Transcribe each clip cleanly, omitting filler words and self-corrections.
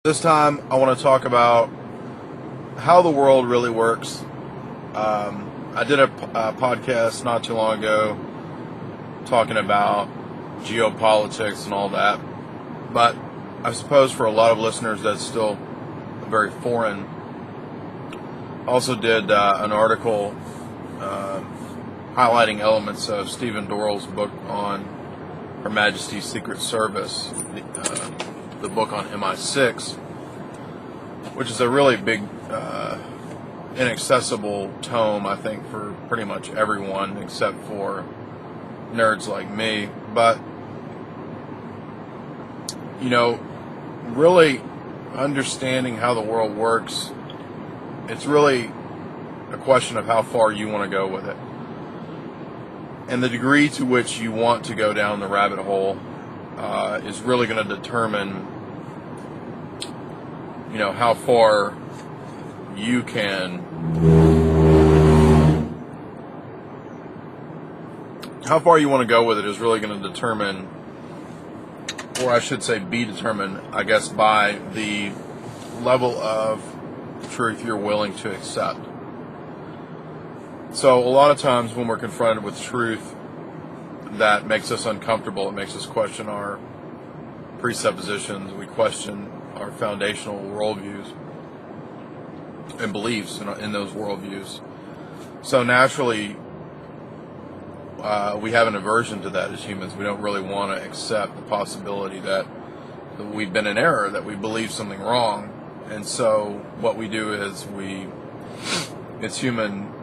This time, I want to talk about how the world really works. I did a podcast not too long ago talking about geopolitics and all that, but I suppose for a lot of listeners that's still very foreign. I also did an article highlighting elements of Stephen Dorrell's book on Her Majesty's Secret Service, the book on MI6, which is a really big, inaccessible tome, I think, for pretty much everyone except for nerds like me. But, really understanding how the world works, it's really a question of how far you want to go with it. And the degree to which you want to go down the rabbit hole is really going to determine, how far you can, how far you want to go with it is really going to determine, or I should say be determined, I guess, by the level of truth you're willing to accept. So a lot of times when we're confronted with truth that makes us uncomfortable, it makes us question our presuppositions, we question our foundational worldviews and beliefs in those worldviews. So naturally, we have an aversion to that as humans. We don't really want to accept the possibility that we've been in error, that we believe something wrong. And so what we do is it's human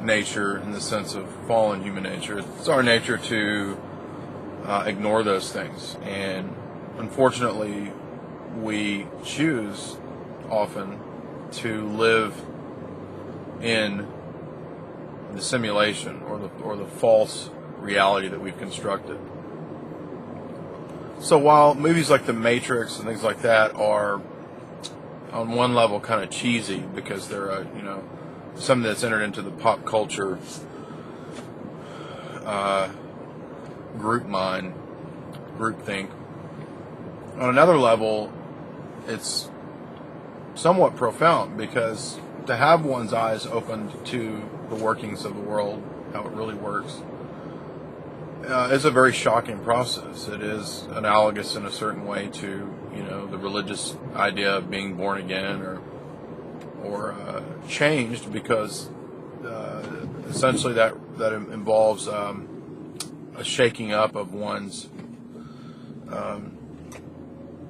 nature, in the sense of fallen human nature. It's our nature to ignore those things. And unfortunately, we choose often to live in the simulation or the false reality that we've constructed. So while movies like The Matrix and things like that are on one level kind of cheesy because they're something that's entered into the pop culture group mind, group think, on another level, it's somewhat profound, because to have one's eyes opened to the workings of the world, how it really works, is a very shocking process. It is analogous in a certain way to, the religious idea of being born again or changed, because essentially that involves a shaking up of one's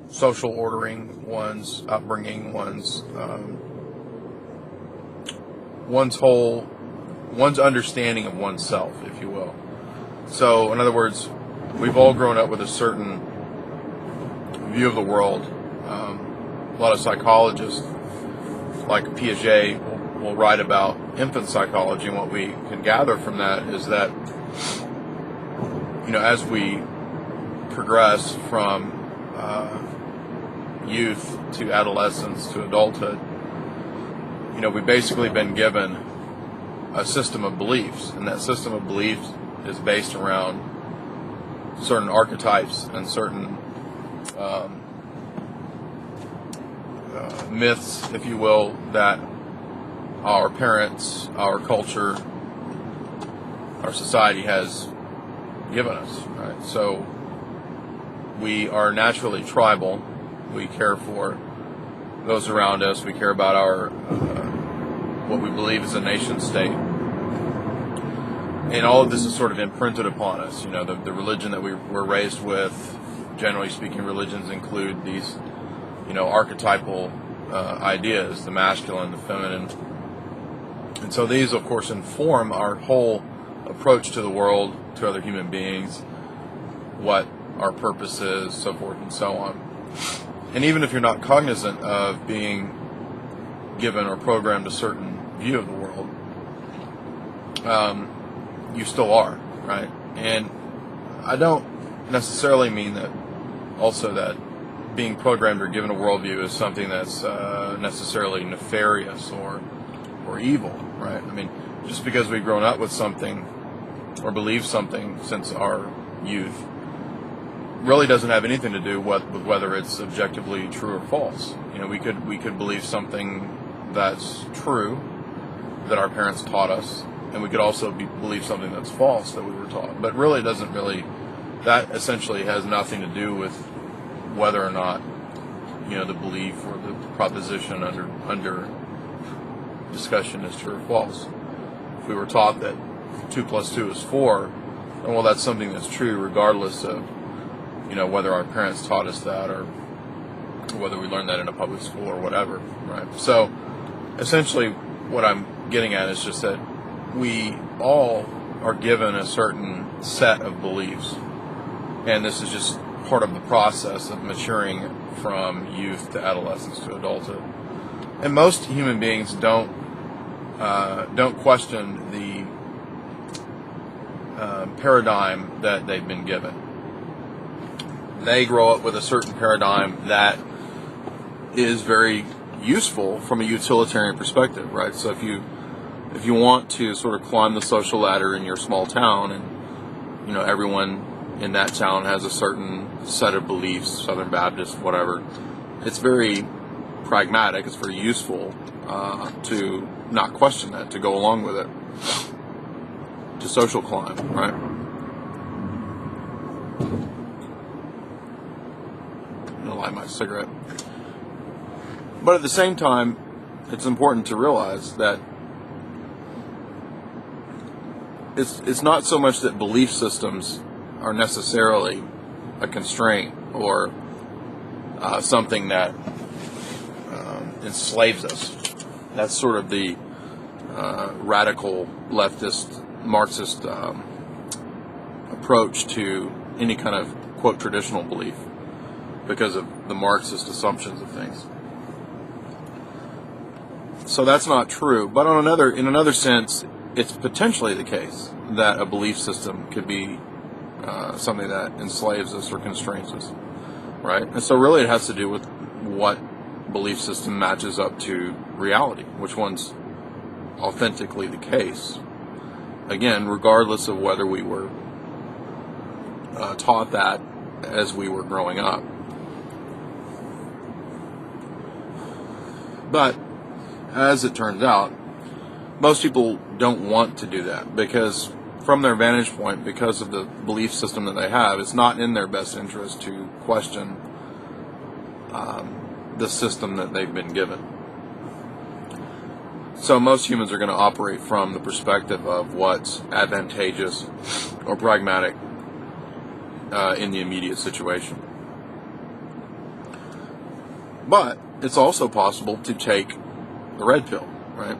social ordering, one's upbringing, one's understanding of oneself, if you will. So, in other words, we've all grown up with a certain view of the world. A lot of psychologists, like Piaget, will write about infant psychology, and what we can gather from that is that, as we progress from youth to adolescence to adulthood, we've basically been given a system of beliefs, and that system of beliefs is based around certain archetypes and certain myths, if you will, that our parents, our culture, our society has given us, right? So we are naturally tribal. We care for those around us. We care about our what we believe is a nation state. And all of this is sort of imprinted upon us. The religion that we were raised with, generally speaking, religions include these, archetypal ideas, the masculine, the feminine. And so these, of course, inform our whole approach to the world, to other human beings, what our purpose is, so forth and so on. And even if you're not cognizant of being given or programmed a certain view of the world, you still are, right? And I don't necessarily mean that also that being programmed or given a worldview is something that's necessarily nefarious or evil, right? I mean, just because we've grown up with something or believe something since our youth really doesn't have anything to do with whether it's objectively true or false. We could believe something that's true that our parents taught us, and we could also believe something that's false that we were taught. But really, that essentially has nothing to do with whether or not the belief or the proposition under discussion is true or false. If we were taught that 2 + 2 is 4, then, well, that's something that's true regardless of whether our parents taught us that or whether we learned that in a public school or whatever, right? So essentially what I'm getting at is just that we all are given a certain set of beliefs, and this is just part of the process of maturing from youth to adolescence to adulthood. And most human beings don't question the paradigm that they've been given. They grow up with a certain paradigm that is very useful from a utilitarian perspective, right? So if you want to sort of climb the social ladder in your small town, and everyone in that town has a certain set of beliefs, Southern Baptist, whatever, it's very pragmatic, it's very useful to not question that, to go along with it, to social climb, right? I'm gonna light my cigarette. But at the same time, it's important to realize that it's not so much that belief systems are necessarily a constraint or something that enslaves us. That's sort of the radical leftist Marxist approach to any kind of, quote, traditional belief, because of the Marxist assumptions of things. So that's not true. But in another sense, it's potentially the case that a belief system could be something that enslaves us or constrains us, right? And so really it has to do with what belief system matches up to reality, which one's authentically the case. Again, regardless of whether we were taught that as we were growing up. But as it turns out, most people don't want to do that because from their vantage point, because of the belief system that they have, it's not in their best interest to question the system that they've been given. So most humans are going to operate from the perspective of what's advantageous or pragmatic in the immediate situation. But it's also possible to take the red pill, right?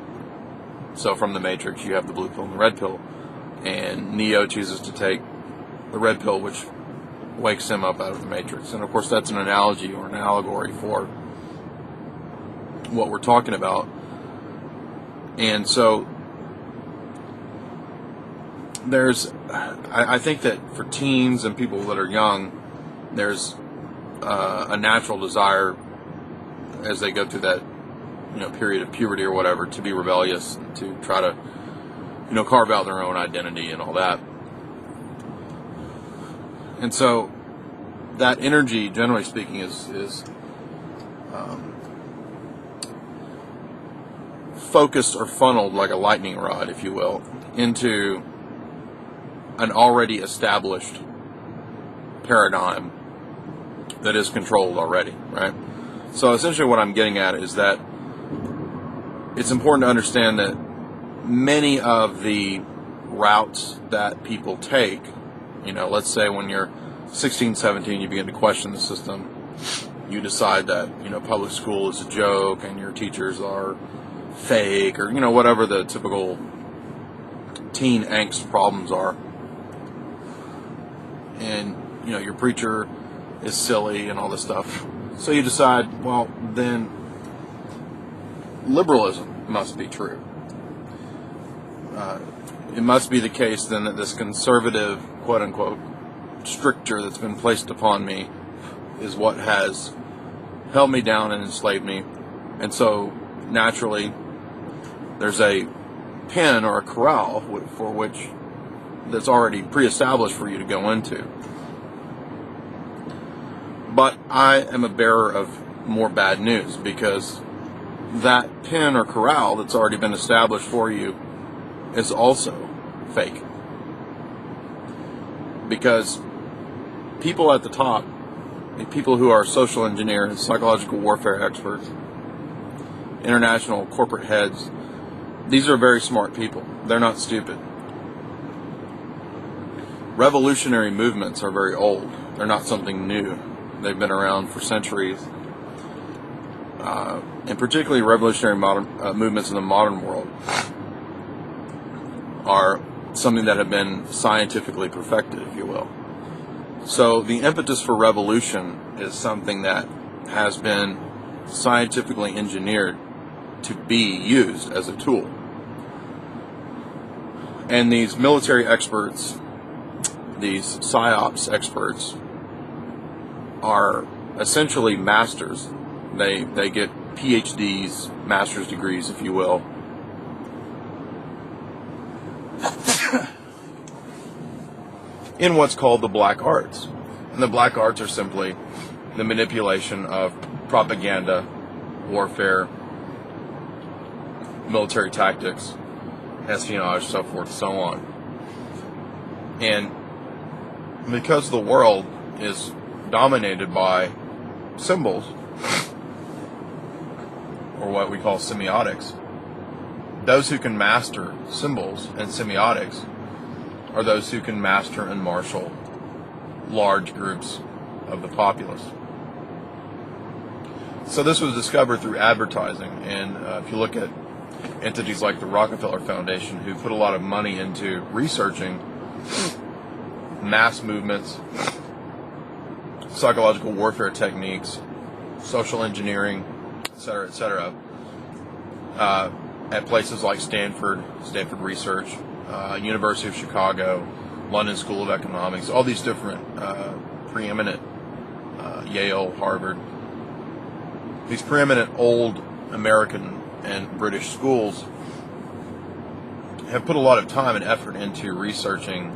So from the Matrix, you have the blue pill and the red pill, and Neo chooses to take the red pill, which wakes him up out of the Matrix. And of course, that's an analogy or an allegory for what we're talking about. And so I think that for teens and people that are young, there's a natural desire as they go through that period of puberty or whatever to be rebellious, to try to carve out their own identity and all that. And so that energy, generally speaking, is focused or funneled like a lightning rod, if you will, into an already established paradigm that is controlled already, right? So essentially what I'm getting at is that it's important to understand that many of the routes that people take, let's say when you're 16, 17, you begin to question the system. You decide that, public school is a joke and your teachers are fake, or, whatever the typical teen angst problems are. And, your preacher is silly and all this stuff. So you decide, well, then liberalism must be true. It must be the case then that this conservative, quote-unquote, stricture that's been placed upon me is what has held me down and enslaved me. And so, naturally, there's a pen or a corral for which that's already pre-established for you to go into. But I am a bearer of more bad news, because that pen or corral that's already been established for you is also fake. Because people at the top, people who are social engineers, psychological warfare experts, international corporate heads, these are very smart people. They're not stupid. Revolutionary movements are very old. They're not something new. They've been around for centuries. And particularly revolutionary movements in the modern world are something that have been scientifically perfected, if you will. So the impetus for revolution is something that has been scientifically engineered to be used as a tool. And these military experts, these psyops experts, are essentially masters. They get PhDs, master's degrees, if you will, in what's called the black arts. And the black arts are simply the manipulation of propaganda, warfare, military tactics, espionage, so forth, so on. And because the world is dominated by symbols, or what we call semiotics, those who can master symbols and semiotics are those who can master and marshal large groups of the populace. So this was discovered through advertising, and if you look at entities like the Rockefeller Foundation, who put a lot of money into researching mass movements, psychological warfare techniques, social engineering, etc., at places like Stanford Research, University of Chicago, London School of Economics, all these different preeminent, Yale, Harvard, these preeminent old American and British schools have put a lot of time and effort into researching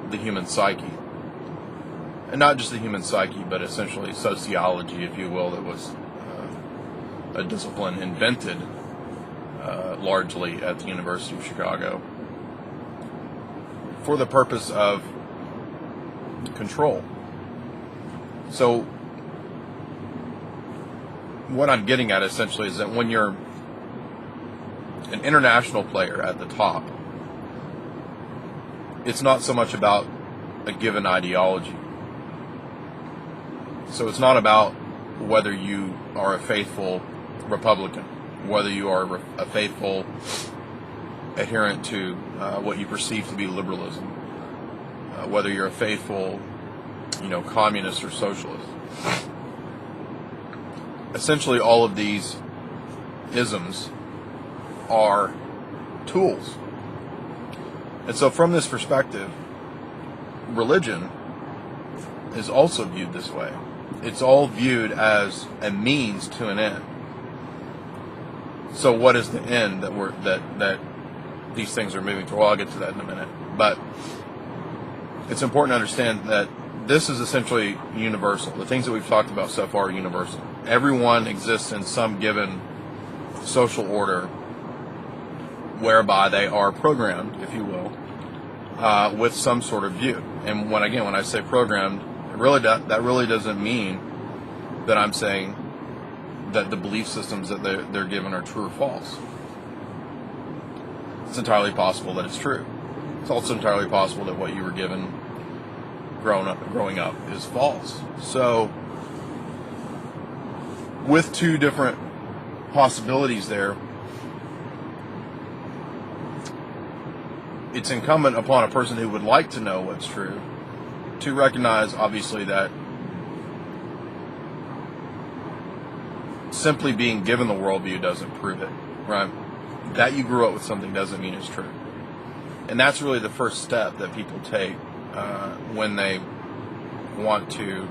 the human psyche. And not just the human psyche, but essentially sociology, if you will, that was a discipline invented largely at the University of Chicago for the purpose of control. So what I'm getting at essentially is that when you're an international player at the top, it's not so much about a given ideology. So it's not about whether you are a faithful Republican, whether you are a faithful adherent to what you perceive to be liberalism, whether you're a faithful, communist or socialist. Essentially, all of these isms are tools. And so from this perspective, religion is also viewed this way. It's all viewed as a means to an end. So what is the end that these things are moving toward? Well, I'll get to that in a minute. But it's important to understand that this is essentially universal. The things that we've talked about so far are universal. Everyone exists in some given social order whereby they are programmed, if you will, with some sort of view. And when I say programmed, that really doesn't mean that I'm saying that the belief systems that they're given are true or false. It's entirely possible that it's true. It's also entirely possible that what you were given growing up is false. So, with two different possibilities there, it's incumbent upon a person who would like to know what's true to recognize, obviously, that simply being given the worldview doesn't prove it, right? That you grew up with something doesn't mean it's true. And that's really the first step that people take when they want to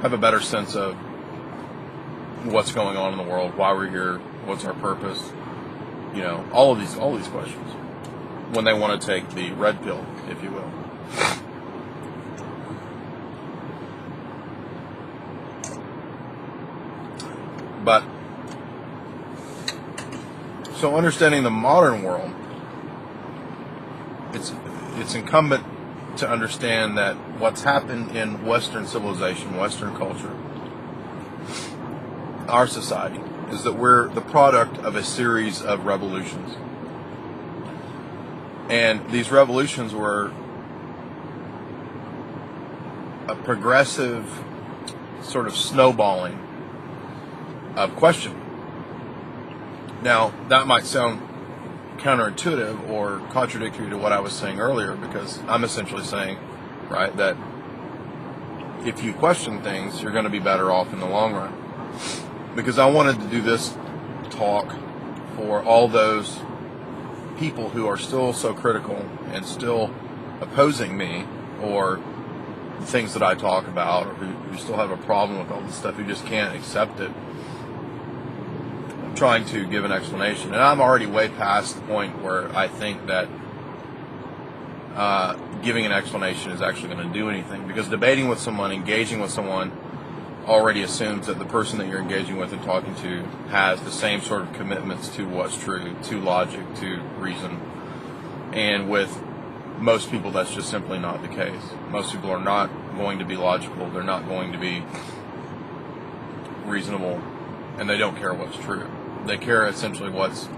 have a better sense of what's going on in the world, why we're here, what's our purpose, all of these questions, when they want to take the red pill, if you will. But so understanding the modern world, it's incumbent to understand that what's happened in Western civilization, Western culture, our society, is that we're the product of a series of revolutions. And these revolutions were a progressive sort of snowballing of questioning. Now, that might sound counterintuitive or contradictory to what I was saying earlier, because I'm essentially saying, right, that if you question things, you're going to be better off in the long run. Because I wanted to do this talk for all those people who are still so critical and still opposing me or the things that I talk about, or who still have a problem with all this stuff, who just can't accept it. I'm trying to give an explanation, and I'm already way past the point where I think that giving an explanation is actually going to do anything, because debating with someone, engaging with someone, already assumes that the person that you're engaging with and talking to has the same sort of commitments to what's true, to logic, to reason. And with most people, that's just simply not the case. Most people are not going to be logical. They're not going to be reasonable, and they don't care what's true. They care essentially what's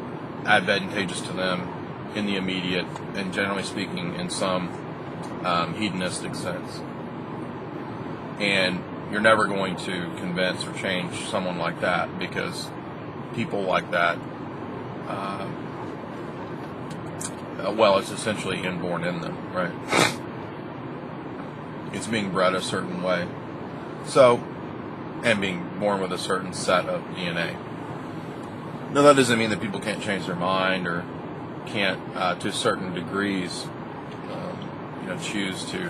advantageous to them in the immediate, and generally speaking, in some hedonistic sense. And you're never going to convince or change someone like that, because people like that, well, it's essentially inborn in them, right? It's being bred a certain way. So, and being born with a certain set of DNA. Now, that doesn't mean that people can't change their mind or can't, to certain degrees, choose to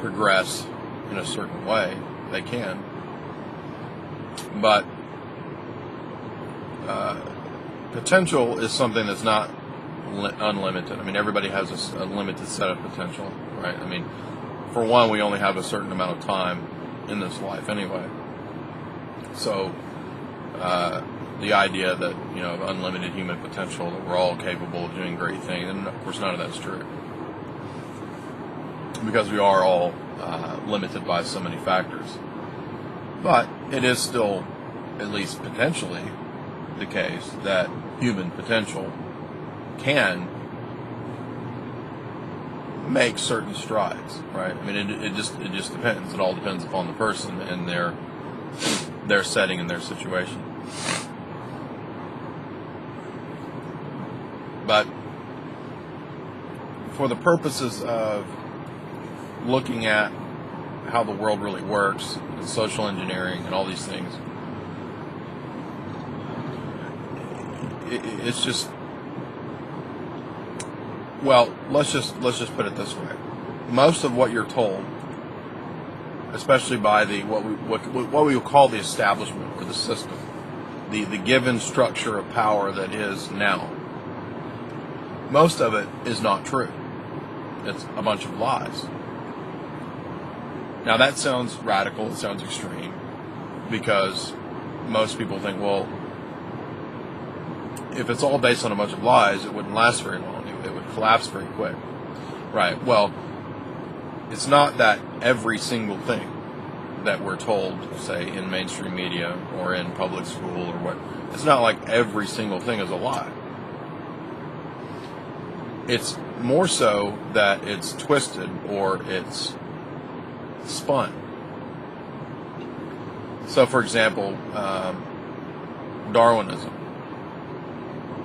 progress in a certain way. They can. But potential is something that's not unlimited. I mean, everybody has a limited set of potential, right? I mean, for one, we only have a certain amount of time in this life anyway. So the idea that, of unlimited human potential, that we're all capable of doing great things, and of course none of that's true, because we are all limited by so many factors. But it is still, at least potentially, the case that human potential can make certain strides, right? I mean, it just depends. It all depends upon the person and their setting and their situation. But for the purposes of looking at how the world really works, and social engineering and all these things, it's just, well, let's just put it this way. Most of what you're told, especially by the what we would call the establishment or the system, the given structure of power that is now, most of it is not true. It's a bunch of lies. Now, that sounds radical, it sounds extreme, because most people think, well, if it's all based on a bunch of lies, it wouldn't last very long. It would collapse very quick. Right. Well, it's not that every single thing that we're told, say, in mainstream media or in public school or what, it's not like every single thing is a lie. It's more so that it's twisted or it's spun. So, for example, Darwinism.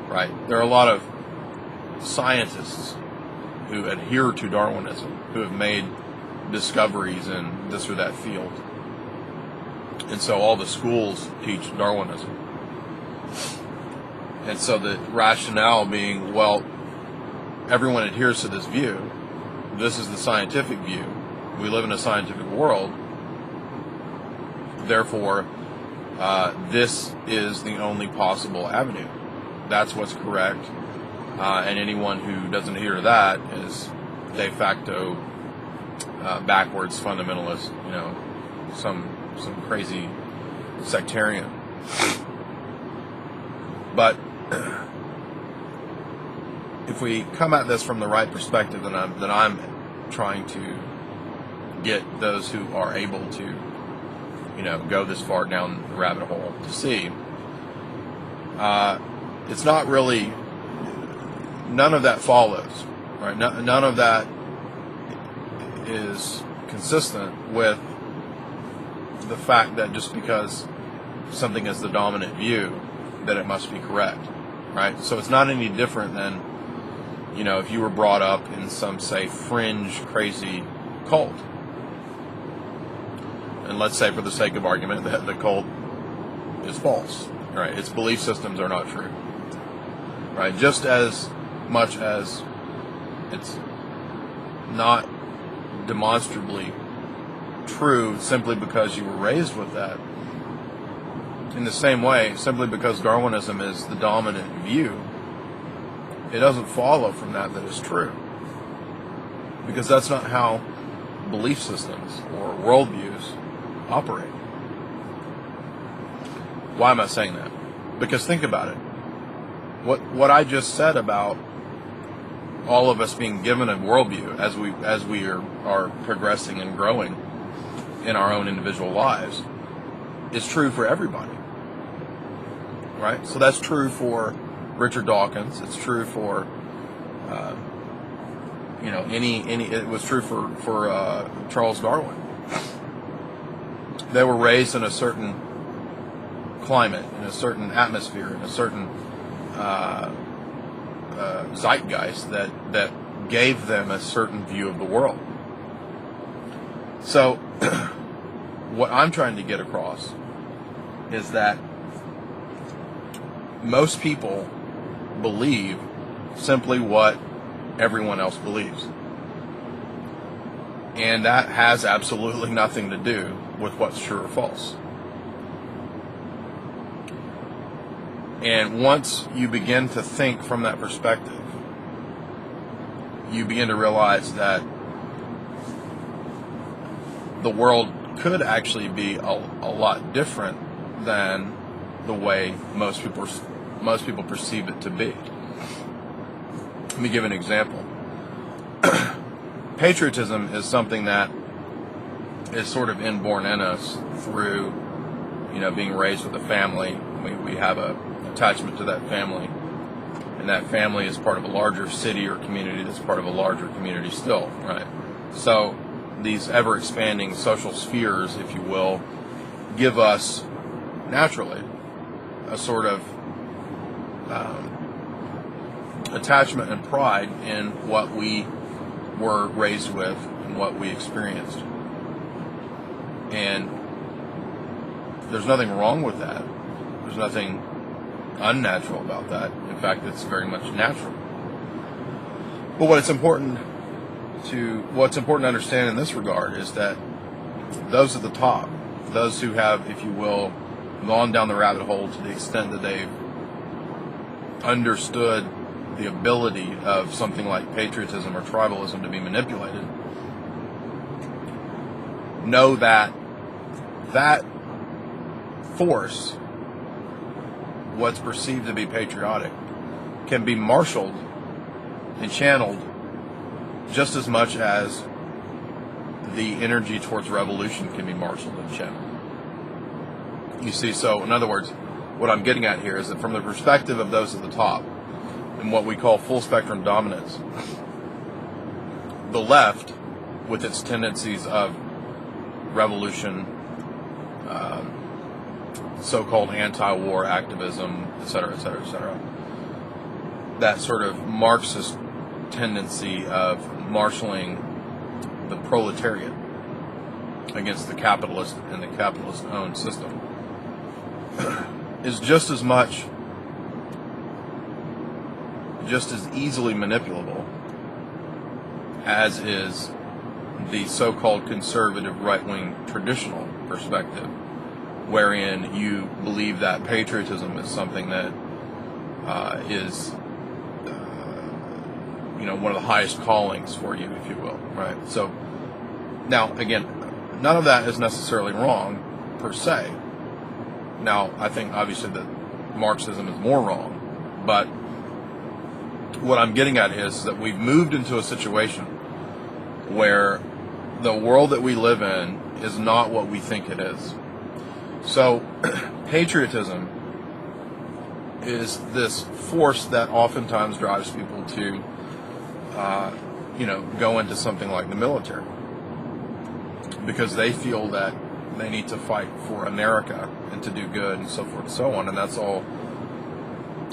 Right? There are a lot of scientists who adhere to Darwinism, who have made discoveries in this or that field. And so all the schools teach Darwinism. And so the rationale being, well, everyone adheres to this view. This is the scientific view. We live in a scientific world. Therefore, this is the only possible avenue. That's what's correct. And anyone who doesn't adhere to that is de facto backwards fundamentalist, some some crazy sectarian. But if we come at this from the right perspective, then I'm trying to get those who are able to, go this far down the rabbit hole to see. It's not really, none of that follows, right? None of that is consistent with the fact that just because something is the dominant view, that it must be correct, right? So it's not any different than, if you were brought up in some, say, fringe, crazy cult. And let's say, for the sake of argument, that the cult is false, right? Its belief systems are not true, right? Just as much as it's not demonstrably true simply because you were raised with that. In the same way, simply because Darwinism is the dominant view, it doesn't follow from that it's true. Because that's not how belief systems or worldviews operate. Why am I saying that? Because think about it. What I just said about all of us being given a worldview as we are progressing and growing in our own individual lives is true for everybody. Right? So that's true for Richard Dawkins. It's true for it was true for Charles Darwin. They were raised in a certain climate, in a certain atmosphere, in a certain zeitgeist that gave them a certain view of the world. So what I'm trying to get across is that most people believe simply what everyone else believes. And that has absolutely nothing to do with what's true or false. And once you begin to think from that perspective, you begin to realize that the world could actually be a lot different than the way most people perceive it to be. Let me give an example. Patriotism is something that is sort of inborn in us through, being raised with a family. We have a attachment to that family, and that family is part of a larger city or community that's part of a larger community still, right? So these ever-expanding social spheres, if you will, give us naturally a sort of attachment and pride in what we were raised with and what we experienced. And there's nothing wrong with that. There's nothing unnatural about that. In fact, it's very much natural. But what's important to understand in this regard is that those at the top, those who have, if you will, gone down the rabbit hole to the extent that they've understood the ability of something like patriotism or tribalism to be manipulated, know that that force, what's perceived to be patriotic, can be marshaled and channeled just as much as the energy towards revolution can be marshaled and channeled. You see, so in other words, what I'm getting at here is that from the perspective of those at the top, and what we call full spectrum dominance, the left, with its tendencies of revolution, so-called anti-war activism, etc., etc., etc., that sort of Marxist tendency of marshaling the proletariat against the capitalist and the capitalist-owned system is just as easily manipulable as is the so-called conservative right-wing traditional perspective, wherein you believe that patriotism is something that is one of the highest callings for you, if you will, right? So now, again, none of that is necessarily wrong. per se. Now, I think obviously that Marxism is more wrong, but what I'm getting at is that we've moved into a situation where the world that we live in is not what we think it is. So, patriotism is this force that oftentimes drives people to, go into something like the military, because they feel that they need to fight for America and to do good and so forth and so on, and that's all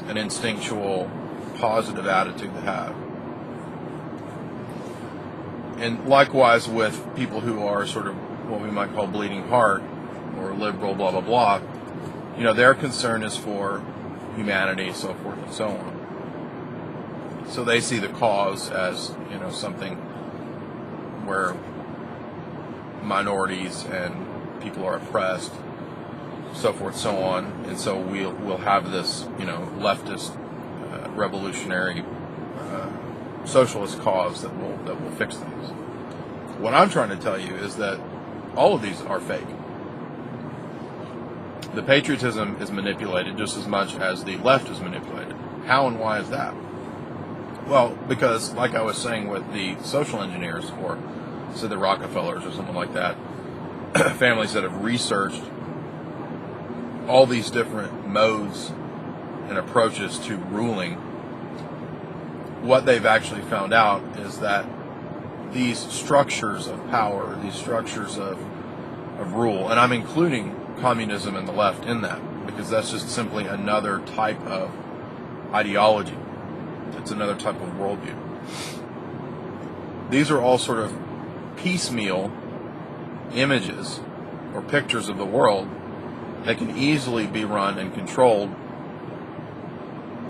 an instinctual, positive attitude to have. And likewise with people who are sort of what we might call bleeding heart or liberal, blah, blah, blah, their concern is for humanity, so forth and so on. So they see the cause as, something where minorities and people are oppressed, so forth, so on, and so we'll have this, leftist, revolutionary, socialist cause that will fix things. What I'm trying to tell you is that all of these are fake. The patriotism is manipulated just as much as the left is manipulated. How and why is that? Well, because, like I was saying with the social engineers, or say the Rockefellers or something like that, families that have researched all these different modes and approaches to ruling, what they've actually found out is that these structures of power, these structures of rule, and I'm including communism and the left in that, because that's just simply another type of ideology. It's another type of worldview. These are all sort of piecemeal images or pictures of the world that can easily be run and controlled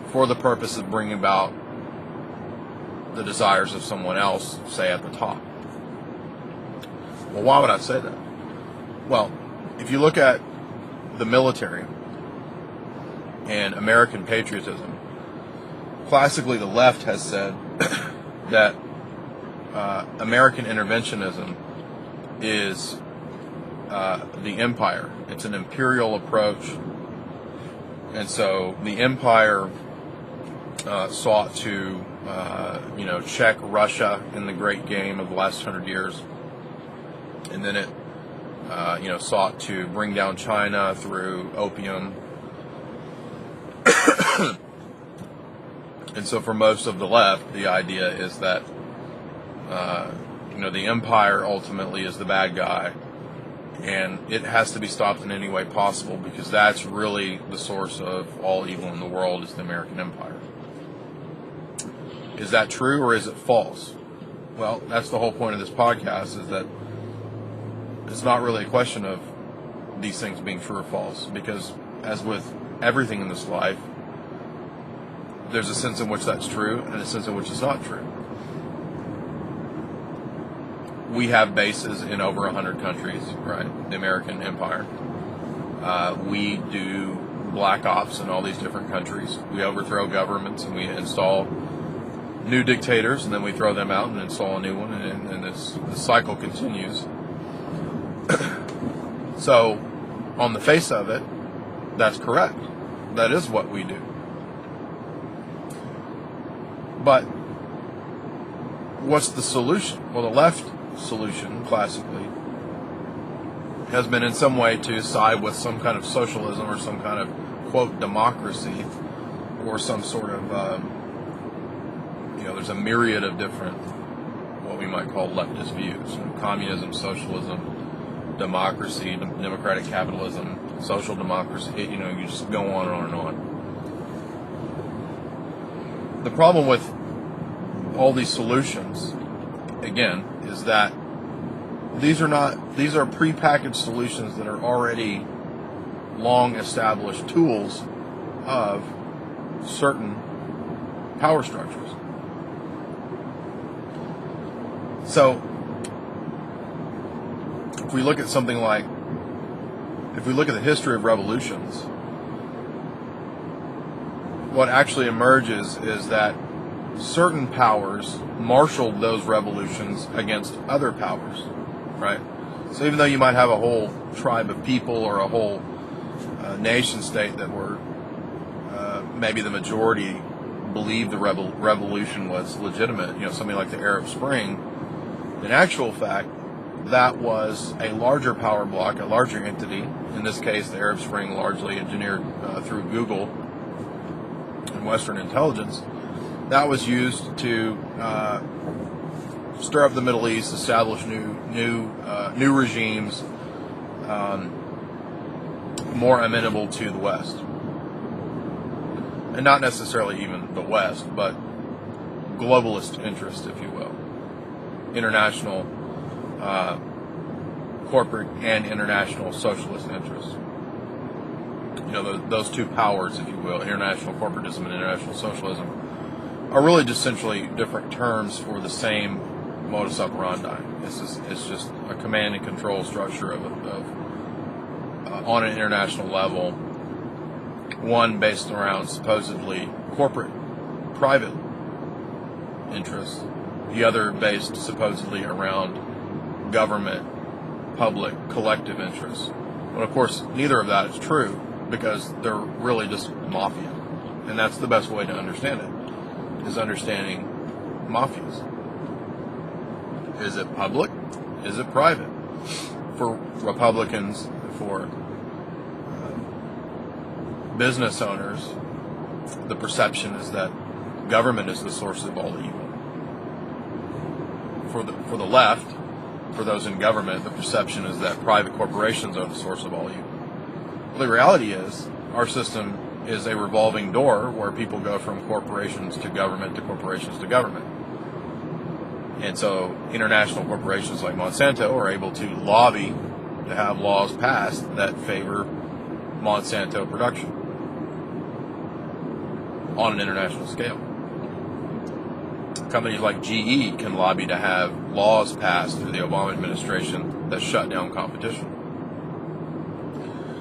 for the purpose of bringing about the desires of someone else, say at the top. Well, why would I say that? Well, if you look at the military and American patriotism, classically the left has said that American interventionism is the empire. It's an imperial approach. And so the empire sought to, check Russia in the great game of the last 100 years. And then it, sought to bring down China through opium. And so for most of the left, the idea is that, the empire ultimately is the bad guy, and it has to be stopped in any way possible, because that's really the source of all evil in the world, is the American empire. Is that true or is it false? Well, that's the whole point of this podcast, is that it's not really a question of these things being true or false, because as with everything in this life, there's a sense in which that's true and a sense in which it's not true. We have bases in over 100 countries, right? The American empire. We do black ops in all these different countries. We overthrow governments and we install new dictators, and then we throw them out and install a new one, and this cycle continues. So, on the face of it, that's correct. That is what we do. But what's the solution? Well, the left solution, classically, has been in some way to side with some kind of socialism or some kind of, quote, democracy, or some sort of, there's a myriad of different, what we might call leftist views. Communism, socialism, democracy, democratic capitalism, social democracy, you just go on and on and on. The problem with all these solutions, again, is that these are prepackaged solutions that are already long established tools of certain power structures. So, if we look at the history of revolutions, what actually emerges is that certain powers marshaled those revolutions against other powers, right? So even though you might have a whole tribe of people or a whole nation state that were maybe the majority believed the revolution was legitimate, something like the Arab Spring, in actual fact, that was a larger power block, a larger entity. In this case, the Arab Spring largely engineered through Google and Western intelligence. That was used to stir up the Middle East, establish new regimes, more amenable to the West. And not necessarily even the West, but globalist interest, if you will. International corporate and international socialist interests. Those two powers, if you will, international corporatism and international socialism, are really just essentially different terms for the same modus operandi. It's just a command and control structure of on an international level, one based around supposedly corporate, private interests, the other based supposedly around government, public, collective interests. But of course, neither of that is true, because they're really just mafia. And that's the best way to understand it, is understanding mafias. Is it public? Is it private? For Republicans, for business owners, the perception is that government is the source of all evil. For the left, for those in government, the perception is that private corporations are the source of all evil. Well, the reality is, our system is a revolving door where people go from corporations to government to corporations to government. And so international corporations like Monsanto are able to lobby to have laws passed that favor Monsanto production on an international scale. Companies like GE can lobby to have laws passed through the Obama administration that shut down competition.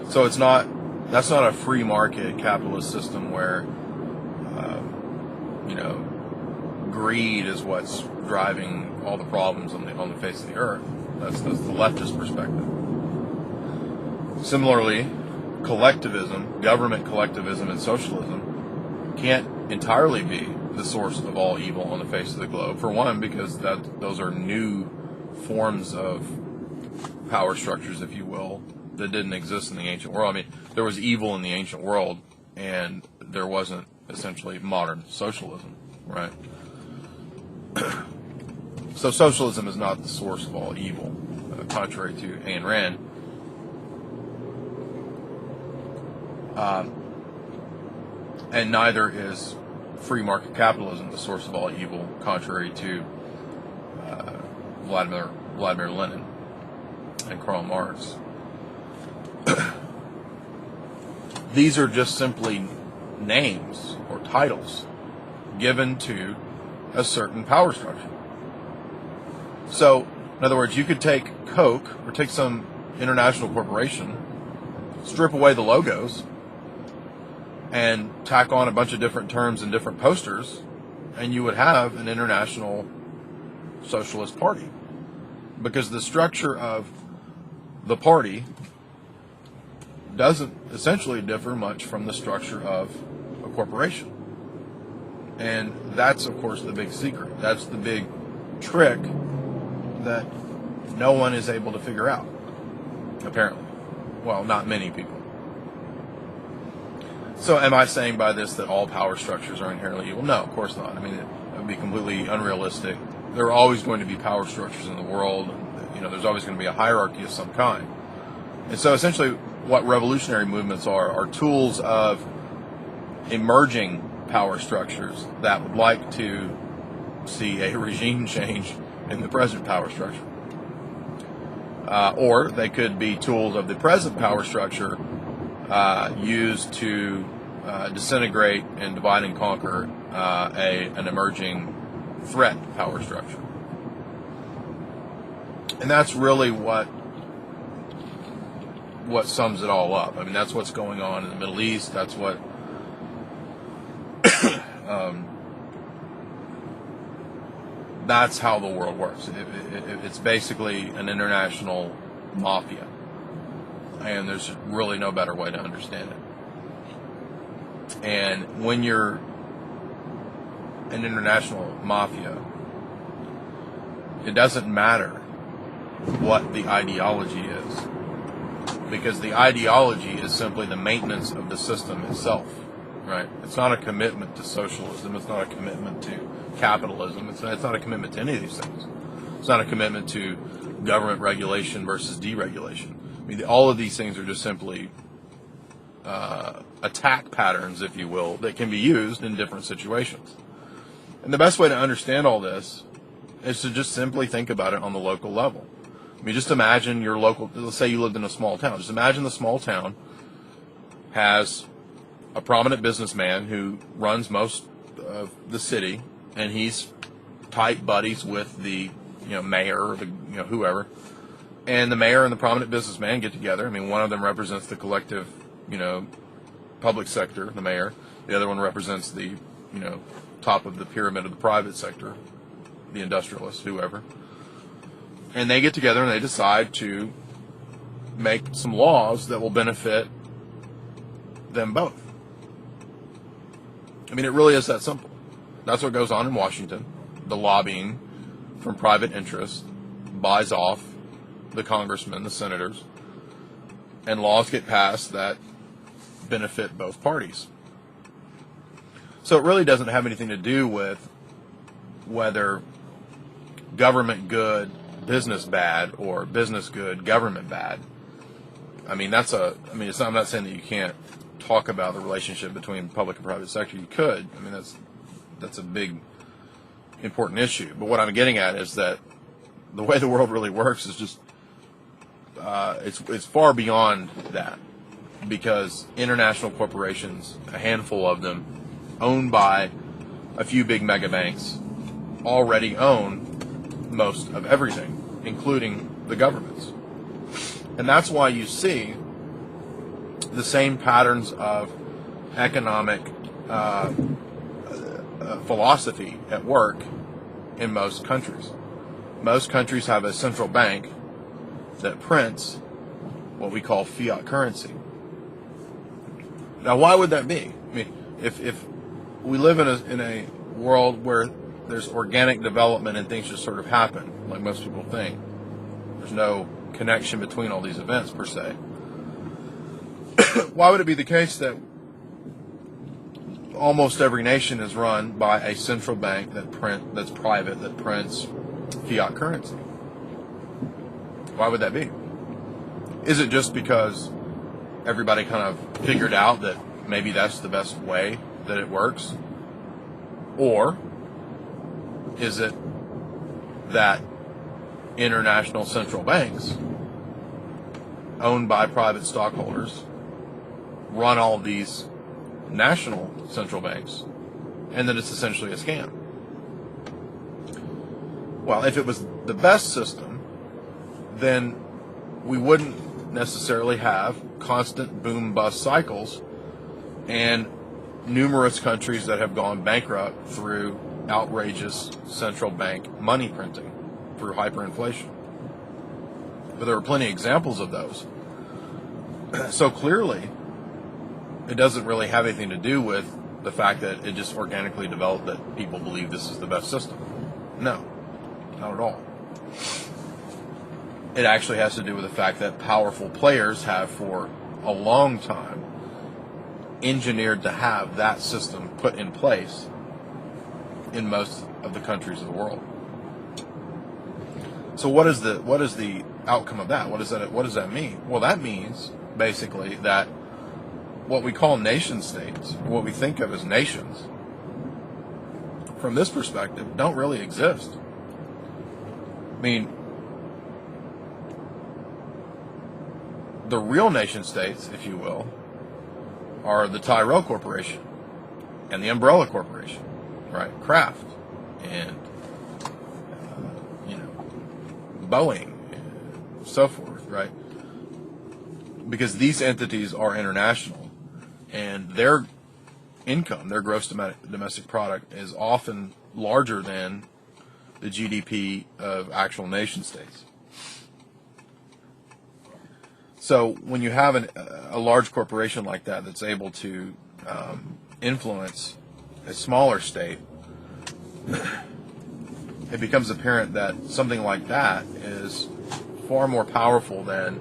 So that's not a free market capitalist system where greed is what's driving all the problems on the face of the earth. That's the leftist perspective. Similarly, collectivism, government collectivism, and socialism can't entirely be the source of all evil on the face of the globe. For one, because those are new forms of power structures, if you will, that didn't exist in the ancient world. I mean, there was evil in the ancient world, and there wasn't essentially modern socialism, right? So socialism is not the source of all evil, contrary to Ayn Rand. And neither is free market capitalism the source of all evil, contrary to Vladimir Lenin and Karl Marx. These are just simply names or titles given to a certain power structure. So, in other words, you could take Coke or take some international corporation, strip away the logos, and tack on a bunch of different terms and different posters, and you would have an international socialist party. Because the structure of the party doesn't essentially differ much from the structure of a corporation. And that's, of course, the big secret. That's the big trick that no one is able to figure out, apparently. Well, not many people. So am I saying by this that all power structures are inherently evil? No, of course not. I mean, it would be completely unrealistic. There are always going to be power structures in the world. There's always going to be a hierarchy of some kind. And so essentially what revolutionary movements are tools of emerging power structures that would like to see a regime change in the present power structure. Or they could be tools of the present power structure used to disintegrate and divide and conquer an emerging threat power structure. And that's really what sums it all up. I mean, that's what's going on in the Middle East. That's what that's how the world works. It's basically an international mafia. And there's really no better way to understand it. And when you're an international mafia, it doesn't matter what the ideology is, because the ideology is simply the maintenance of the system itself, right? It's not a commitment to socialism. It's not a commitment to capitalism. It's not a commitment to any of these things. It's not a commitment to government regulation versus deregulation. I mean, all of these things are just simply attack patterns, if you will, that can be used in different situations. And the best way to understand all this is to just simply think about it on the local level. I mean, just imagine your local, let's say you lived in a small town. Just imagine the small town has a prominent businessman who runs most of the city, and he's tight buddies with the mayor or the whoever. And the mayor and the prominent businessman get together. I mean, one of them represents the collective, public sector, the mayor. The other one represents the, top of the pyramid of the private sector, the industrialists, whoever. And they get together and they decide to make some laws that will benefit them both. I mean, it really is that simple. That's what goes on in Washington. The lobbying from private interests buys off the congressmen, the senators, and laws get passed that benefit both parties. So it really doesn't have anything to do with whether government good, business bad, or business good, government bad. I mean, I'm not saying that you can't talk about the relationship between public and private sector. You could. I mean, that's a big, important issue. But what I'm getting at is that the way the world really works is just it's far beyond that, because international corporations, a handful of them, owned by a few big mega banks, already own most of everything, including the governments. And that's why you see the same patterns of economic philosophy at work in most countries. Most countries have a central bank that prints what we call fiat currency. Now, why would that be? I mean, if we live in a world where there's organic development and things just sort of happen, like most people think, there's no connection between all these events per se, why would it be the case that almost every nation is run by a central bank that's private, that prints fiat currency? Why would that be? Is it just because everybody kind of figured out that maybe that's the best way that it works? Or is it that international central banks owned by private stockholders run all of these national central banks, and that it's essentially a scam? Well, if it was the best system, then we wouldn't necessarily have constant boom-bust cycles and numerous countries that have gone bankrupt through outrageous central bank money printing, through hyperinflation. But there are plenty of examples of those. So clearly, it doesn't really have anything to do with the fact that it just organically developed that people believe this is the best system. No, not at all. It actually has to do with the fact that powerful players have for a long time engineered to have that system put in place in most of the countries of the world. So what is the outcome of that? What does that mean? Well, that means basically that what we call nation states, what we think of as nations, from this perspective, don't really exist. I mean, the real nation states, if you will, are the Tyrell Corporation and the Umbrella Corporation, right? Kraft and Boeing and so forth, right? Because these entities are international, and their income, their gross domestic product, is often larger than the GDP of actual nation states. So when you have a large corporation like that that's able to influence a smaller state, it becomes apparent that something like that is far more powerful than,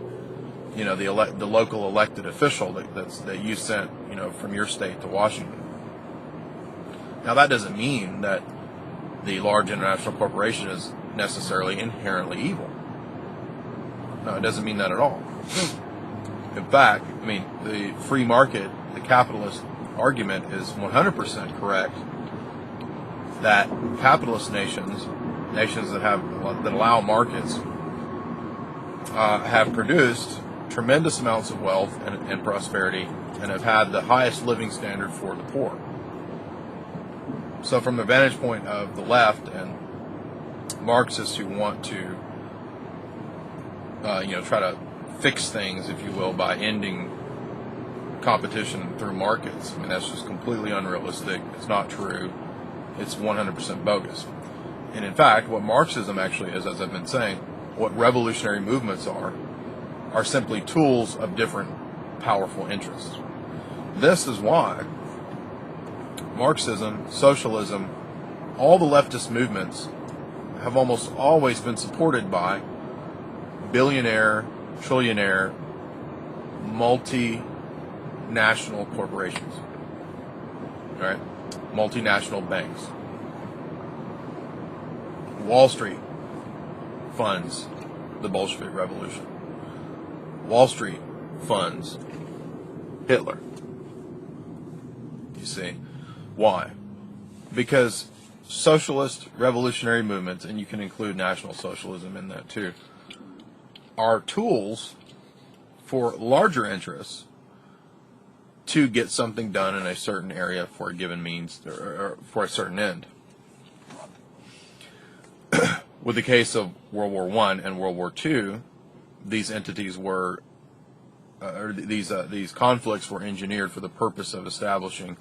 you know, the local elected official that you sent, you know, from your state to Washington. Now that doesn't mean that the large international corporation is necessarily inherently evil. No, it doesn't mean that at all. In fact, I mean, the free market, the capitalist argument is 100% correct that capitalist nations that allow markets, have produced tremendous amounts of wealth and prosperity, and have had the highest living standard for the poor. So from the vantage point of the left and Marxists who want to try to fix things, if you will, by ending competition through markets, I mean, that's just completely unrealistic. It's not true. It's 100% bogus. And in fact, what Marxism actually is, as I've been saying, what revolutionary movements are simply tools of different powerful interests. This is why Marxism, socialism, all the leftist movements have almost always been supported by billionaire, trillionaire, multinational corporations, right? Multinational banks. Wall Street funds the Bolshevik Revolution. Wall Street funds Hitler. You see? Why? Because socialist revolutionary movements, and you can include National Socialism in that too, are tools for larger interests to get something done in a certain area for a given means or for a certain end. With the case of World War I and World War II, these entities were, these conflicts were engineered for the purpose of establishing,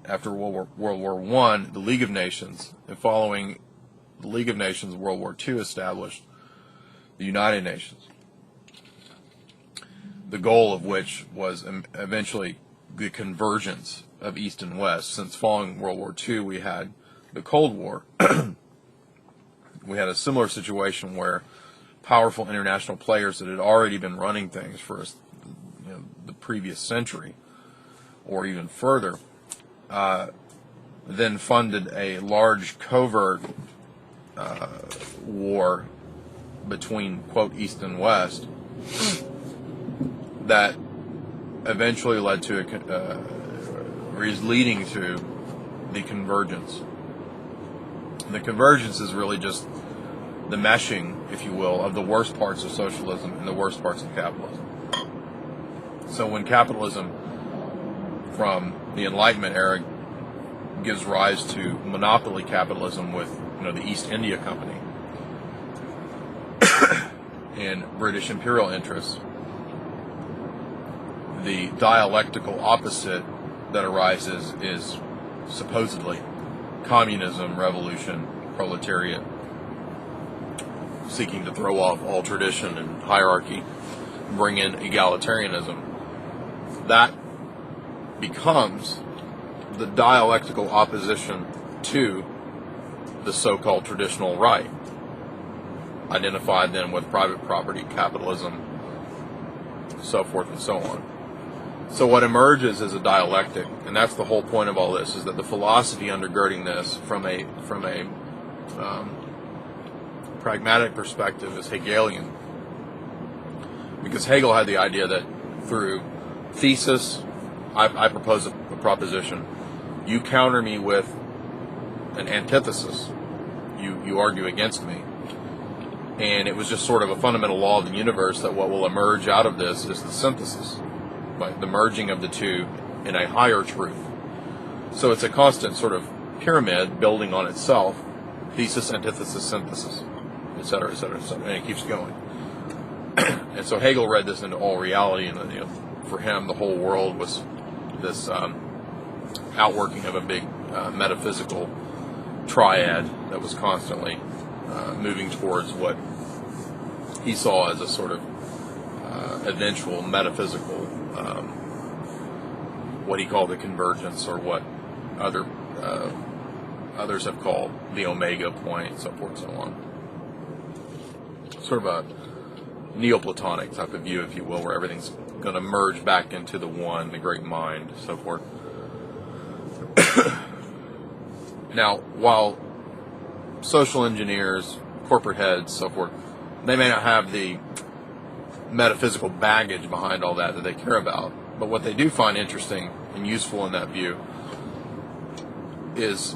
after World War I, the League of Nations, and following the League of Nations, World War II established the United Nations, the goal of which was eventually the convergence of East and West. Since following World War II, we had the Cold War. We had a similar situation where powerful international players that had already been running things for the previous century, or even further, then funded a large covert war between, quote, East and West that eventually led to or is leading to the convergence. And the convergence is really just the meshing, if you will, of the worst parts of socialism and the worst parts of capitalism. So when capitalism from the Enlightenment era gives rise to monopoly capitalism with, the East India Company and British imperial interests, the dialectical opposite that arises is supposedly communism, revolution, proletariat, seeking to throw off all tradition and hierarchy, bring in egalitarianism. That becomes the dialectical opposition to the so-called traditional right, identified then with private property, capitalism, so forth and so on. So what emerges is a dialectic, and that's the whole point of all this, is that the philosophy undergirding this from a pragmatic perspective is Hegelian. Because Hegel had the idea that through thesis, I propose a proposition, you counter me with an antithesis, you argue against me. And it was just sort of a fundamental law of the universe that what will emerge out of this is the synthesis, right? The merging of the two in a higher truth. So it's a constant sort of pyramid building on itself, thesis, antithesis, synthesis, et cetera, et cetera, et cetera, and it keeps going. And so Hegel read this into all reality, and for him the whole world was this outworking of a big metaphysical triad that was constantly moving towards what he saw as a sort of eventual metaphysical, what he called the convergence, or what others have called the omega point, so forth and so on. Sort of a Neoplatonic type of view, if you will, where everything's going to merge back into the one, the great mind, so forth. Now, while social engineers, corporate heads, so forth, they may not have the metaphysical baggage behind all that they care about, but what they do find interesting and useful in that view is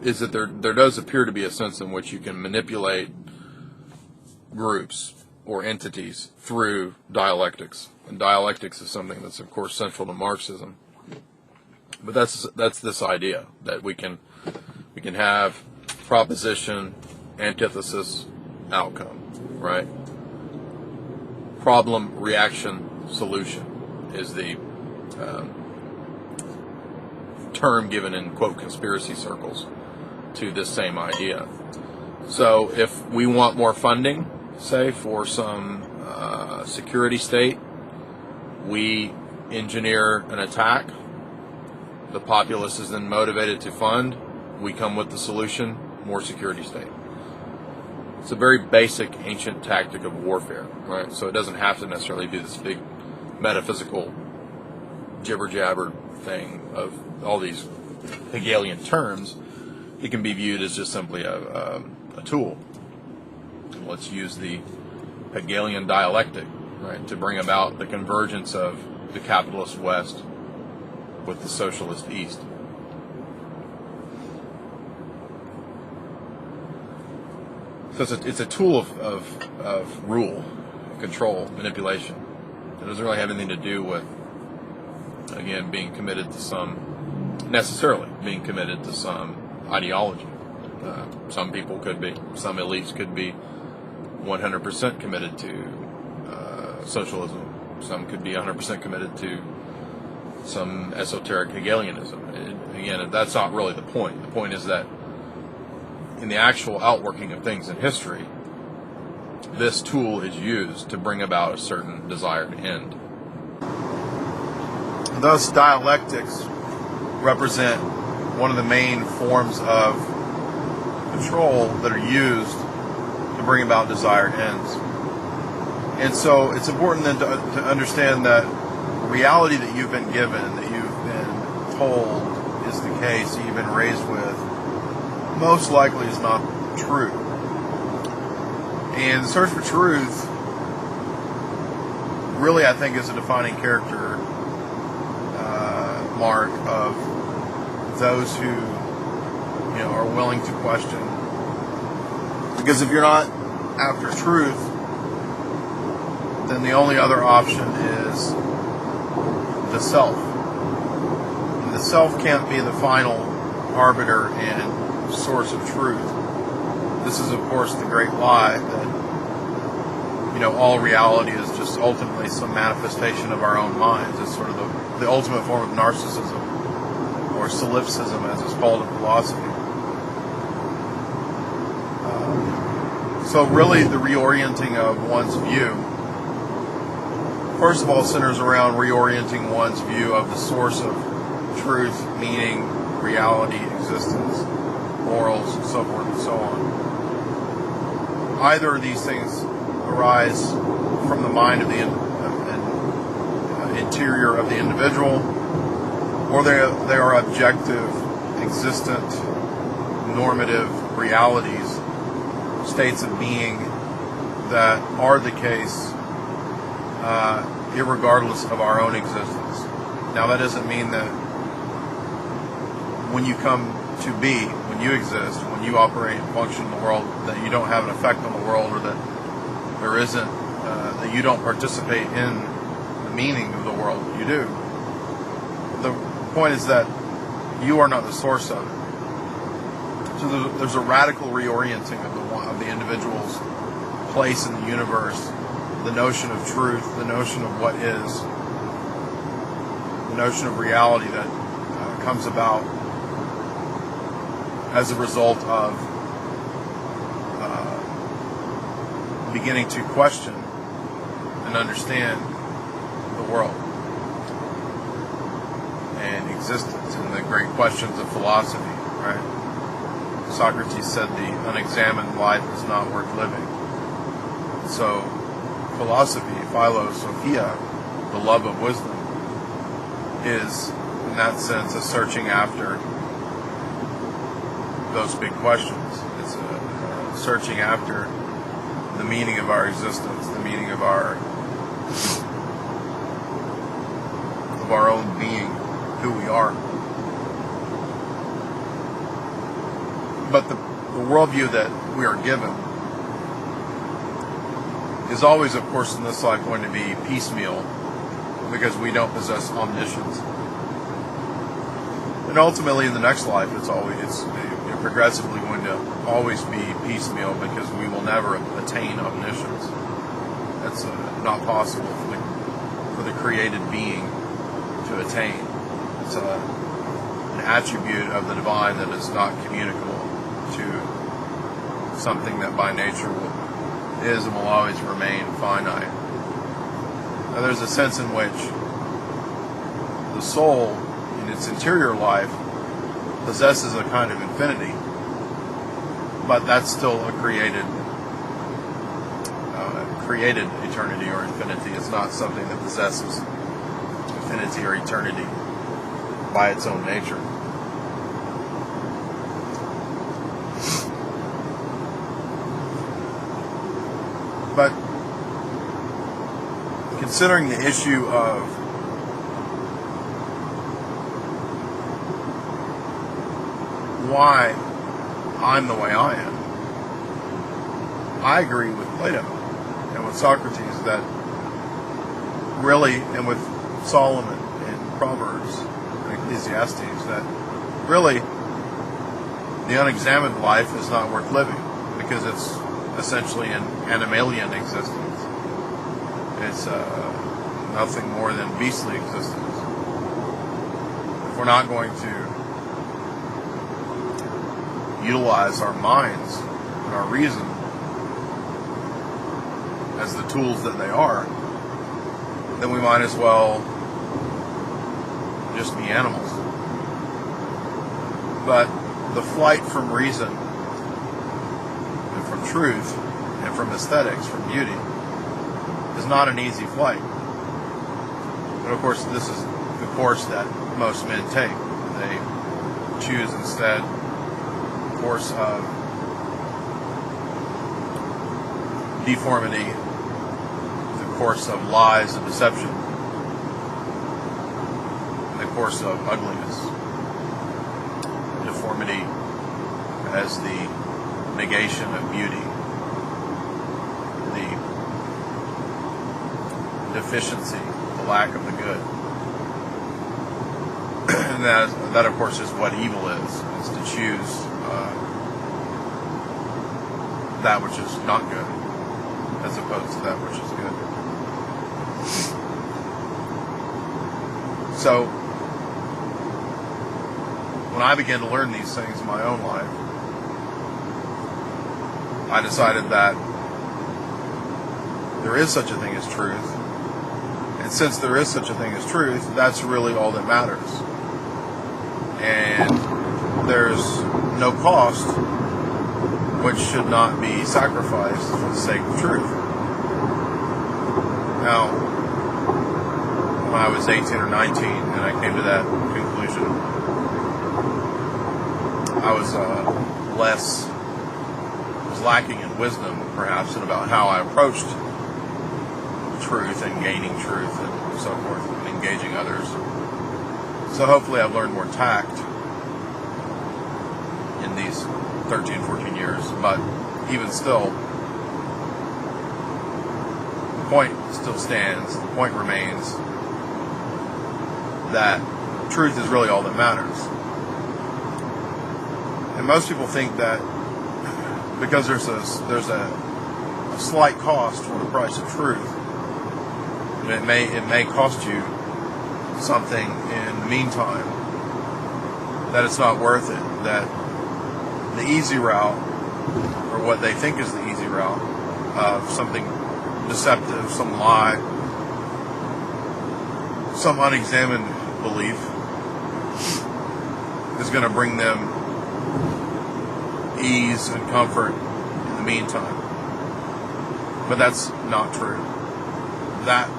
that there does appear to be a sense in which you can manipulate groups or entities through dialectics. And dialectics is something that's, of course, central to Marxism. But that's this idea that we can have proposition, antithesis, outcome, right? Problem, reaction, solution is the term given in, quote, conspiracy circles to this same idea. So if we want more funding, say, for some security state, we engineer an attack. The populace is then motivated to fund. We come with the solution, more security state. It's a very basic ancient tactic of warfare, right? So it doesn't have to necessarily be this big metaphysical jibber-jabber thing of all these Hegelian terms. It can be viewed as just simply a tool. Let's use the Hegelian dialectic, right, to bring about the convergence of the capitalist West with the socialist East. So it's a tool of rule, control, manipulation. It doesn't really have anything to do with, again, being committed to some ideology. Some people could be, some elites could be 100% committed to socialism. Some could be 100% committed to some esoteric Hegelianism. Again, that's not really the point. The point is that in the actual outworking of things in history, this tool is used to bring about a certain desired end. Thus, dialectics represent one of the main forms of control that are used to bring about desired ends. And so it's important then to understand that reality that you've been given, that you've been told is the case, that you've been raised with, most likely is not true. And the search for truth really, I think, is a defining character mark of those who, are willing to question. Because if you're not after truth, then the only other option is the self. And the self can't be the final arbiter and source of truth. This is, of course, the great lie that all reality is just ultimately some manifestation of our own minds. It's sort of the ultimate form of narcissism, or solipsism, as it's called in philosophy. So really, the reorienting of one's view, first of all, centers around reorienting one's view of the source of truth, meaning, reality, existence, morals, and so forth and so on. Either of these things arise from the mind of the interior of the individual, or they are objective, existent, normative realities, states of being that are the case irregardless of our own existence. Now, that doesn't mean that when you come to be, when you exist, when you operate and function in the world, that you don't have an effect on the world, or that there isn't, that you don't participate in the meaning of the world. You do. The point is that you are not the source of it. So there's a radical reorienting of the individual's place in the universe, the notion of truth, the notion of what is, the notion of reality that comes about as a result of beginning to question and understand the world and existence and the great questions of philosophy, right? Socrates said the unexamined life is not worth living. So philosophy, philosophia, the love of wisdom, is in that sense a searching after those big questions. It's a searching after the meaning of our existence, the meaning of our own being, who we are. But the worldview that we are given is always, of course, in this life going to be piecemeal, because we don't possess omniscience. And ultimately, in the next life, it's progressively going to always be piecemeal, because we will never attain omniscience. That's not possible for the created being to attain. It's an attribute of the divine that is not communicable to something that by nature is and will always remain finite. Now, there's a sense in which the soul, in its interior life, possesses a kind of infinity, but that's still a created eternity or infinity. It's not something that possesses infinity or eternity by its own nature. But considering the issue of why I'm the way I am, I agree with Plato and with Socrates that really, and with Solomon in Proverbs and Ecclesiastes, that really the unexamined life is not worth living, because it's essentially an animalian existence. It's nothing more than beastly existence. If we're not going to utilize our minds and our reason as the tools that they are, then we might as well just be animals. But the flight from reason and from truth and from aesthetics, from beauty, is not an easy flight. But of course, this is the course that most men take. They choose instead the course of deformity, the course of lies and deception, and the course of ugliness. Deformity as the negation of beauty, the deficiency, the lack of the good. And that of course is what evil is to choose that which is not good as opposed to that which is good. So when I began to learn these things in my own life, I decided that there is such a thing as truth. And since there is such a thing as truth, that's really all that matters. And there's no cost which should not be sacrificed for the sake of truth. Now, when I was 18 or 19 and I came to that conclusion, I was lacking in wisdom, perhaps, and about how I approached truth and gaining truth and so forth, and engaging others. So hopefully I've learned more tact in these 13, 14 years, but even still, the point still stands, the point remains that truth is really all that matters. And most people think that because there's a slight cost for the price of truth, and it may cost you something in the meantime, that it's not worth it, that the easy route, or what they think is the easy route, of something deceptive, some lie, some unexamined belief is going to bring them ease and comfort in the meantime. But that's not true. That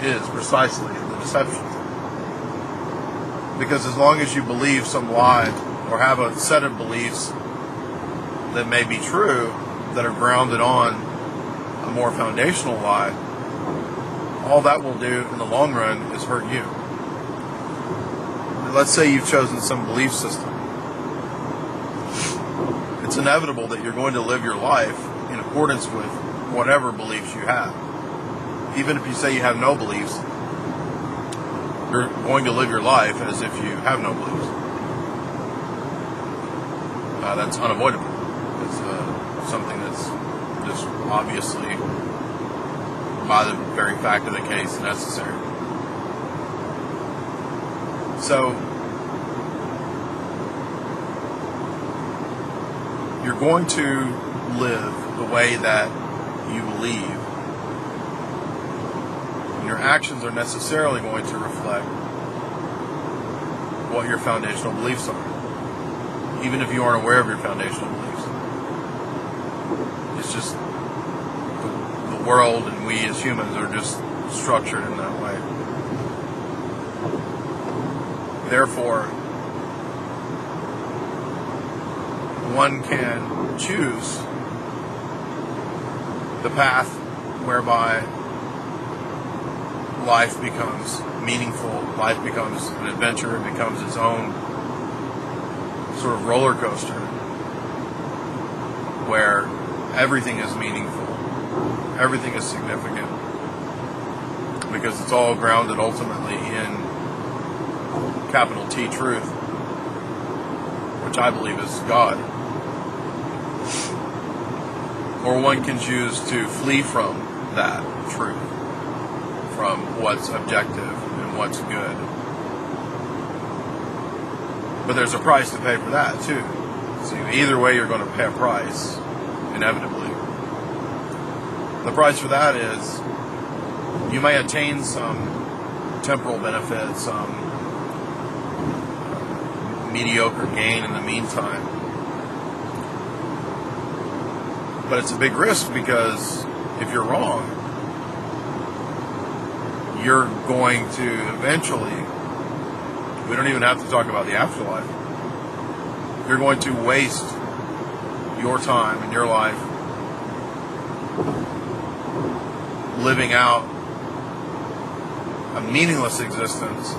is precisely the deception. Because as long as you believe some lie or have a set of beliefs that may be true that are grounded on a more foundational lie, all that will do in the long run is hurt you. Let's say you've chosen some belief system. It's inevitable that you're going to live your life in accordance with whatever beliefs you have. Even if you say you have no beliefs, you're going to live your life as if you have no beliefs. That's unavoidable. It's something that's just obviously, by the very fact of the case, necessary. So, you're going to live the way that you believe. And your actions are necessarily going to reflect what your foundational beliefs are, even if you aren't aware of your foundational beliefs. It's just the world and we as humans are just structured in that way. Therefore, one can choose the path whereby life becomes meaningful, life becomes an adventure, it becomes its own sort of roller coaster where everything is meaningful, everything is significant, because it's all grounded ultimately in capital T truth, which I believe is God. Or one can choose to flee from that truth, from what's objective and what's good. But there's a price to pay for that too. So either way you're going to pay a price, inevitably. The price for that is you may attain some temporal benefit, some mediocre gain in the meantime. But it's a big risk, because if you're wrong, you're going to eventually, we don't even have to talk about the afterlife, you're going to waste your time and your life living out a meaningless existence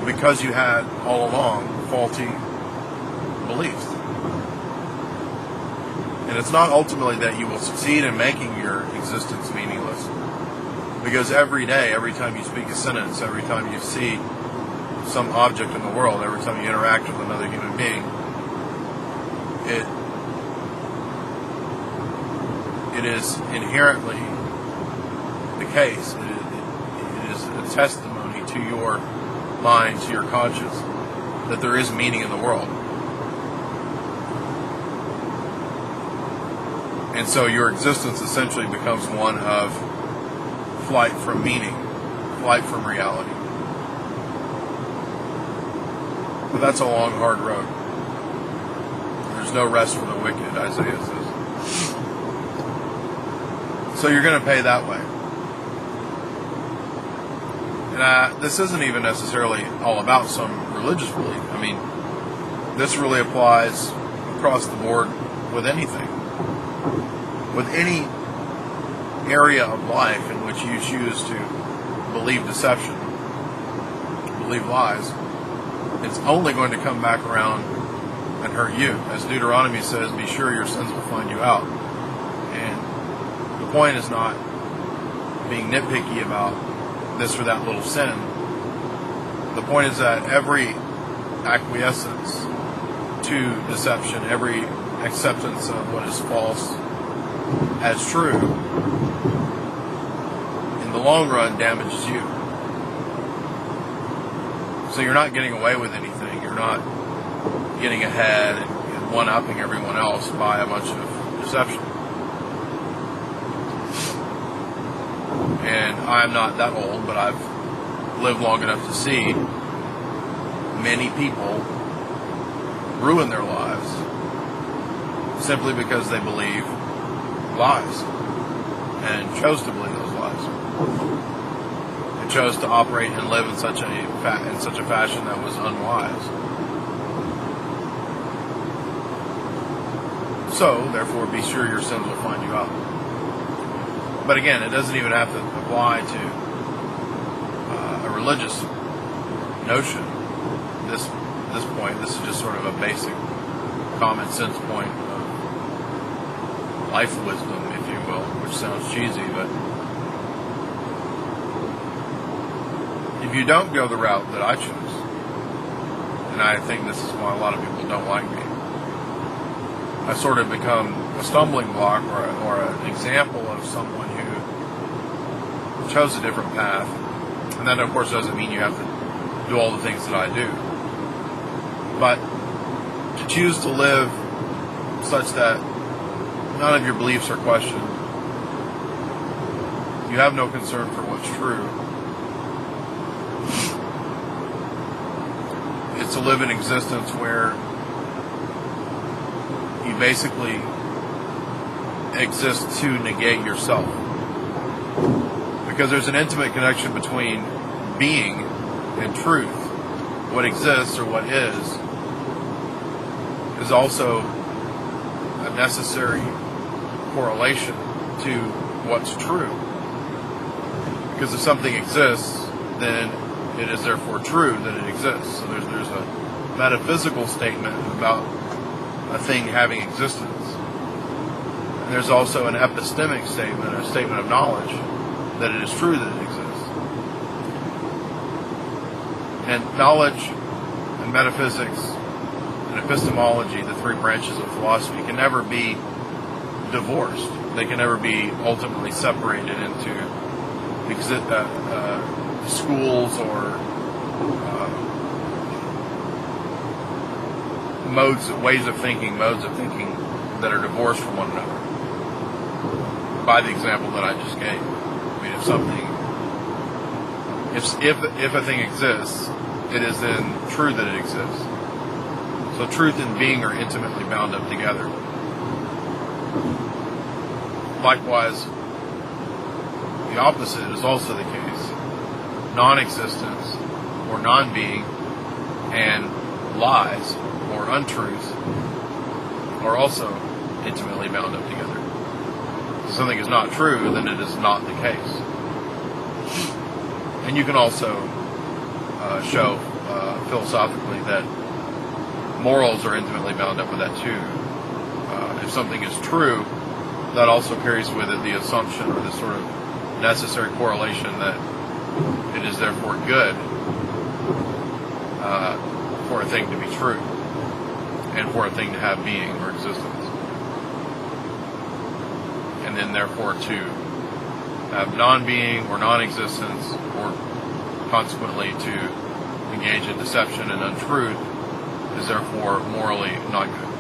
because you had all along faulty beliefs. And it's not ultimately that you will succeed in making your existence meaningless, because every day, every time you speak a sentence, every time you see some object in the world, every time you interact with another human being, it is inherently the case. It is a testimony to your mind, to your conscience, that there is meaning in the world. And so your existence essentially becomes one of flight from meaning, flight from reality. But that's a long, hard road. There's no rest for the wicked, Isaiah says. So you're going to pay that way. And this isn't even necessarily all about some religious belief. I mean, this really applies across the board with anything. With any area of life in which you choose to believe deception, believe lies, it's only going to come back around and hurt you. As Deuteronomy says, be sure your sins will find you out. And the point is not being nitpicky about this or that little sin. The point is that every acquiescence to deception, every acceptance of what is false as true, in the long run damages you. So you're not getting away with anything. You're not getting ahead and one-upping everyone else by a bunch of deception. And I'm not that old, but I've lived long enough to see many people ruin their lives simply because they believe lies and chose to believe those lies. They chose to operate and live in such a fashion that was unwise. So, therefore, be sure your sins will find you out. But again, it doesn't even have to apply to a religious notion. This point, this is just sort of a basic common sense point of life wisdom, if you will, which sounds cheesy, but if you don't go the route that I choose, and I think this is why a lot of people don't like me, I sort of become a stumbling block or an example of someone who chose a different path. And that, of course, doesn't mean you have to do all the things that I do. But to choose to live such that none of your beliefs are questioned, you have no concern for what's true, it's to live an existence where you basically exist to negate yourself. Because there's an intimate connection between being and truth. What exists or what is also a necessary correlation to what's true. Because if something exists, then it is therefore true that it exists. So there's a metaphysical statement about a thing having existence. And there's also an epistemic statement, a statement of knowledge, that it is true that it exists. And knowledge and metaphysics and epistemology, the three branches of philosophy, can never be divorced. They can never be ultimately separated into schools or ways of thinking, modes of thinking that are divorced from one another. By the example that I just gave. I mean, if a thing exists, it is then true that it exists. So truth and being are intimately bound up together. Likewise, the opposite is also the case. Non-existence or non-being and lies or untruth are also intimately bound up together. If something is not true, then it is not the case. And you can also show philosophically that morals are intimately bound up with that too. If something is true, that also carries with it the assumption or the sort of necessary correlation that it is therefore good for a thing to be true and for a thing to have being or existence. And then therefore to have non-being or non-existence, or consequently to engage in deception and untruth, is therefore morally not good.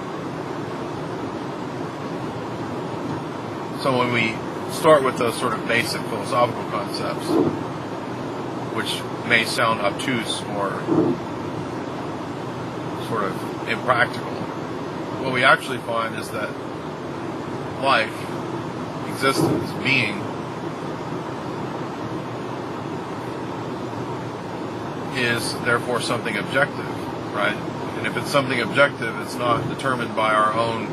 So when we start with those sort of basic philosophical concepts, which may sound obtuse or sort of impractical, what we actually find is that life, existence, being, is therefore something objective, right? And if it's something objective, it's not determined by our own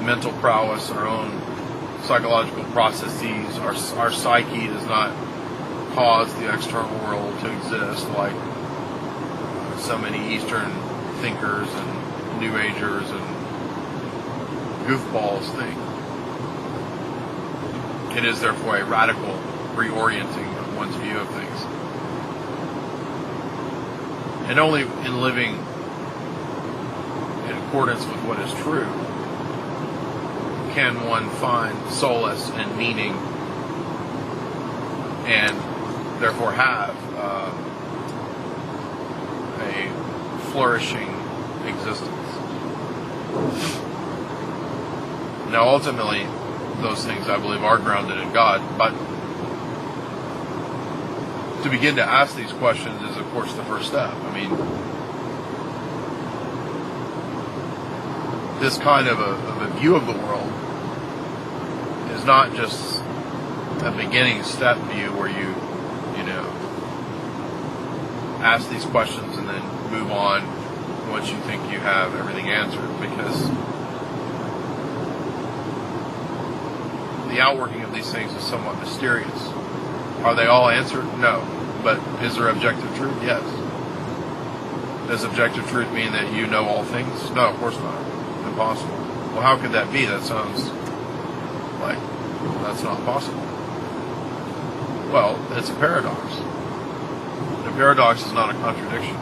mental prowess, our own psychological processes. Our psyche does not cause the external world to exist like so many Eastern thinkers and New Agers and goofballs think. It is therefore a radical reorienting of one's view of things. And only in living in accordance with what is true can one find solace and meaning and therefore have a flourishing existence. Now, ultimately, those things I believe are grounded in God, but to begin to ask these questions is, of course, the first step. I mean, this kind of a view of the world is not just a beginning step view where you ask these questions and then move on once you think you have everything answered, because the outworking of these things is somewhat mysterious. Are they all answered? No. But is there objective truth? Yes. Does objective truth mean that you know all things? No, of course not. Impossible. Well, how could that be? That sounds like that's not possible. Well, it's a paradox. A paradox is not a contradiction.